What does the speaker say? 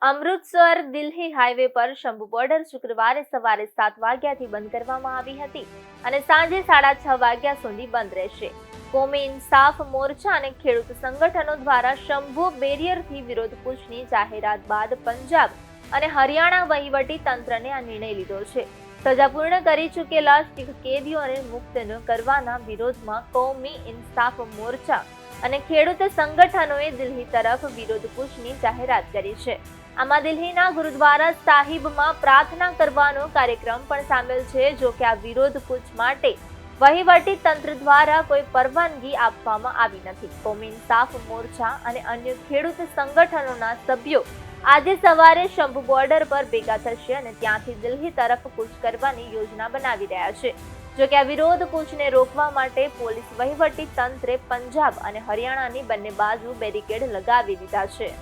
Amritsar Delhi highway પર Shambhu border શુક્રવારે સવારે 7 વાગ્યાથી બંધ કરવામાં આવી હતી અને સાંજે 6:30 વાગ્યા સુધી બંધ રહેશે. કોમી ઇન્સાફ મોરચા અને ખેડૂત સંગઠનો દ્વારા શંભુ બેરિયરથી વિરોધ પૂછની જાહેરાત બાદ પંજાબ અને હરિયાણા વહીવટી તંત્રને આ નિર્ણય લીધો છે. સજા પૂર્ણ કરી ચૂકેલા શીખ કેદીઓને મુક્ત કરવાના વિરોધમાં કોમી ઇન્સાફ મોરચા અને ખેડૂત સંગઠનોએ દિલ્હી તરફ વિરોધ પૂછની જાહેરાત કરી છે. આમાં દિલ્હીના ગુરુદ્વારા સાહિબમાં પ્રાર્થના કરવાનો કાર્યક્રમ પણ સામેલ છે. જો કે આ વિરોધ પૂછ માટે વહીવટી તંત્ર દ્વારા કોઈ પરવાનગી આપવામાં આવી નથી. કોમી ઇન્સાફ મોરચા અને અન્ય ખેડૂત સંગઠનોના સભ્યો આજે સવારે શંભુ બોર્ડર પર ભેગા થશે અને ત્યાંથી દિલ્હી તરફ કૂચ કરવાની યોજના બનાવી રહ્યા છે. જો કે આ વિરોધ કૂચને રોકવા માટે પોલીસ વહીવટી તંત્રે પંજાબ અને હરિયાણાની બંને બાજુ બેરિકેડ લગાવી દીધા છે.